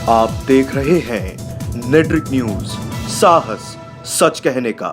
आप देख रहे हैं नेट्रिक न्यूज, साहस सच कहने का।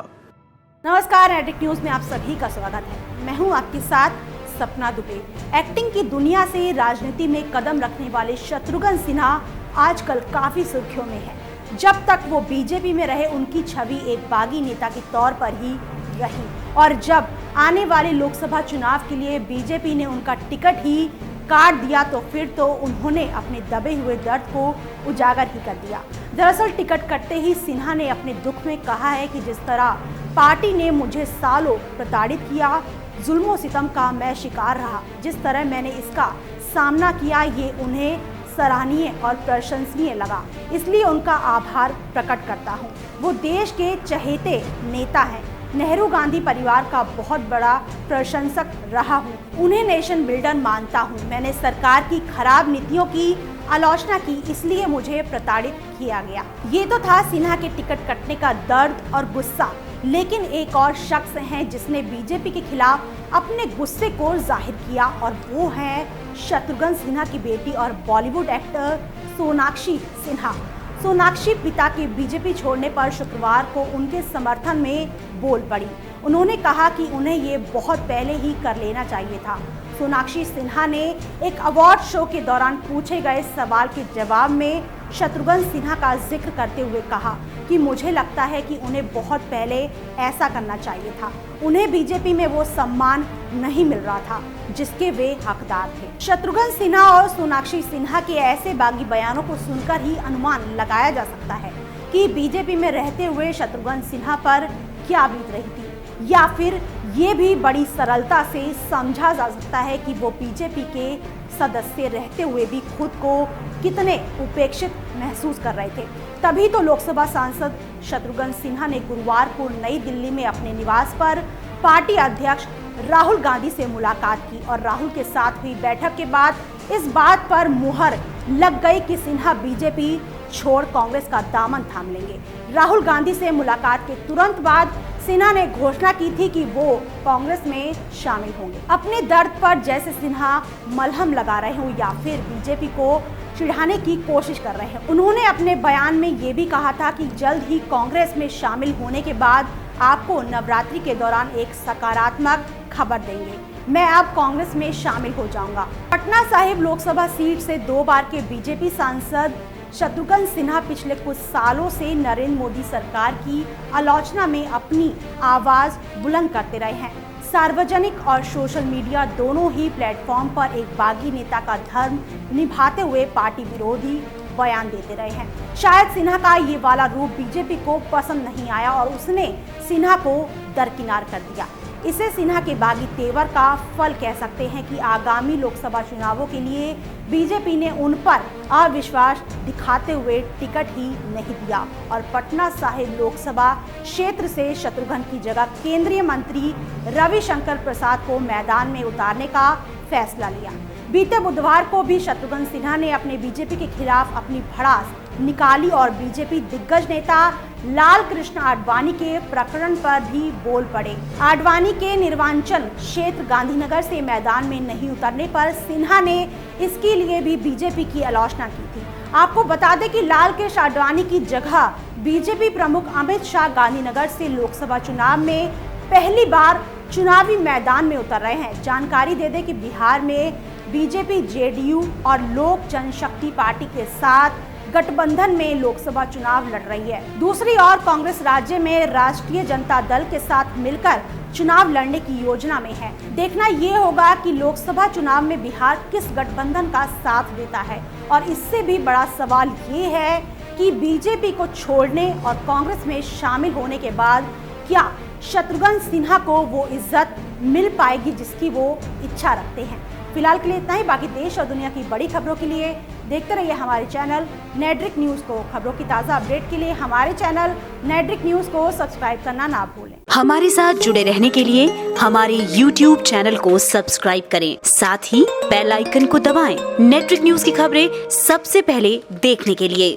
नमस्कार, नेट्रिक न्यूज में आप सभी का स्वागत है। मैं हूं आपके साथ सपना दुबे। एक्टिंग की दुनिया से राजनीति में कदम रखने वाले शत्रुघ्न सिन्हा आजकल काफी सुर्खियों में है। जब तक वो बीजेपी में रहे उनकी छवि एक बागी नेता के तौर पर ही रही, और जब आने वाले लोकसभा चुनाव के लिए बीजेपी ने उनका टिकट ही काट दिया तो फिर तो उन्होंने अपने दबे हुए दर्द को उजागर ही कर दिया। दरअसल टिकट कटते ही सिन्हा ने अपने दुख में कहा है कि जिस तरह पार्टी ने मुझे सालों प्रताड़ित किया, जुल्मों सितम का मैं शिकार रहा, जिस तरह मैंने इसका सामना किया, ये उन्हें सराहनीय और प्रशंसनीय लगा, इसलिए उनका आभार प्रकट करता हूँ। वो देश के चहेते नेता हैं, नेहरू गांधी परिवार का बहुत बड़ा प्रशंसक रहा हूँ, उन्हें नेशन बिल्डर मानता हूँ। मैंने सरकार की खराब नीतियों की आलोचना की, इसलिए मुझे प्रताड़ित किया गया। ये तो था सिन्हा के टिकट कटने का दर्द और गुस्सा, लेकिन एक और शख्स हैं जिसने बीजेपी के खिलाफ अपने गुस्से को जाहिर किया, और वो है शत्रुघ्न सिन्हा की बेटी और बॉलीवुड एक्टर सोनाक्षी सिन्हा। सोनाक्षी पिता के बीजेपी छोड़ने पर शुक्रवार को उनके समर्थन में बोल पड़ी। उन्होंने कहा कि उन्हें ये बहुत पहले ही कर लेना चाहिए था। सोनाक्षी सिन्हा ने एक अवार्ड शो के दौरान पूछे गए सवाल के जवाब में शत्रुघ्न सिन्हा का जिक्र करते हुए कहा कि मुझे लगता है कि उन्हें बहुत पहले ऐसा करना चाहिए था। उन्हें बीजेपी में वो सम्मान नहीं मिल रहा था जिसके वे हकदार थे। शत्रुघ्न सिन्हा और सोनाक्षी सिन्हा के ऐसे बागी बयानों को सुनकर ही अनुमान लगाया जा सकता है कि बीजेपी में रहते हुए शत्रुघ्न सिन्हा पर क्या बीत रही थी, या फिर ये भी बड़ी सरलता से समझा जा सकता है कि वो बीजेपी के सदस्य रहते हुए भी खुद को कितने उपेक्षित महसूस कर रहे थे। तभी तो लोकसभा सांसद शत्रुघ्न सिन्हा ने गुरुवार को नई दिल्ली में अपने निवास पर पार्टी अध्यक्ष राहुल गांधी से मुलाकात की, और राहुल के साथ हुई बैठक के बाद इस बात पर मुहर लग गई कि सिन्हा बीजेपी छोड़ कांग्रेस का दामन थाम लेंगे। राहुल गांधी से मुलाकात के तुरंत बाद सिन्हा ने घोषणा की थी कि वो कांग्रेस में शामिल होंगे। अपने दर्द पर जैसे सिन्हा मलहम लगा रहे हो या फिर बीजेपी को चिढ़ाने की कोशिश कर रहे हैं। उन्होंने अपने बयान में ये भी कहा था कि जल्द ही कांग्रेस में शामिल होने के बाद आपको नवरात्रि के दौरान एक सकारात्मक खबर देंगे, मैं अब कांग्रेस में शामिल हो जाऊंगा। पटना साहिब लोकसभा सीट से 2 बार के बीजेपी सांसद शत्रुघ्न सिन्हा पिछले कुछ सालों से नरेंद्र मोदी सरकार की आलोचना में अपनी आवाज बुलंद करते रहे हैं। सार्वजनिक और सोशल मीडिया दोनों ही प्लेटफॉर्म पर एक बागी नेता का धर्म निभाते हुए पार्टी विरोधी बयान देते रहे हैं। शायद सिन्हा का ये वाला रूप बीजेपी को पसंद नहीं आया और उसने सिन्हा को दरकिनार कर दिया। इसे सिन्हा के बागी तेवर का फल कह सकते हैं कि आगामी लोकसभा चुनावों के लिए बीजेपी ने उन पर अविश्वास दिखाते हुए टिकट ही नहीं दिया, और पटना साहिब लोकसभा क्षेत्र से शत्रुघ्न की जगह केंद्रीय मंत्री रविशंकर प्रसाद को मैदान में उतारने का फैसला लिया। बीते बुधवार को भी शत्रुघ्न सिन्हा ने अपने बीजेपी के खिलाफ अपनी भड़ास निकाली और बीजेपी दिग्गज नेता लाल कृष्ण आडवाणी के प्रकरण पर भी बोल पड़े। आडवाणी के निर्वाचन क्षेत्र गांधीनगर से मैदान में नहीं उतरने पर सिन्हा ने इसके लिए भी बीजेपी की आलोचना की थी। आपको बता दें कि लाल कृष्ण आडवाणी की जगह बीजेपी प्रमुख अमित शाह गांधीनगर से लोकसभा चुनाव में पहली बार चुनावी मैदान में उतर रहे हैं। जानकारी दे दें कि बिहार में बीजेपी जेडीयू और लोक जनशक्ति पार्टी के साथ गठबंधन में लोकसभा चुनाव लड़ रही है। दूसरी ओर कांग्रेस राज्य में राष्ट्रीय जनता दल के साथ मिलकर चुनाव लड़ने की योजना में है। देखना ये होगा कि लोकसभा चुनाव में बिहार किस गठबंधन का साथ देता है, और इससे भी बड़ा सवाल ये है कि बीजेपी को छोड़ने और कांग्रेस में शामिल होने के बाद क्या शत्रुघ्न सिन्हा को वो इज्जत मिल पाएगी जिसकी वो इच्छा रखते हैं। फिलहाल के लिए इतना ही। बाकी देश और दुनिया की बड़ी खबरों के लिए देखते रहिए हमारे चैनल नेट्रिक न्यूज को। खबरों की ताज़ा अपडेट के लिए हमारे चैनल नेट्रिक न्यूज को सब्सक्राइब करना ना भूलें। हमारे साथ जुड़े रहने के लिए हमारे YouTube चैनल को सब्सक्राइब करें, साथ ही बेल आइकन को दबाएं। नेट्रिक न्यूज की खबरें सबसे पहले देखने के लिए।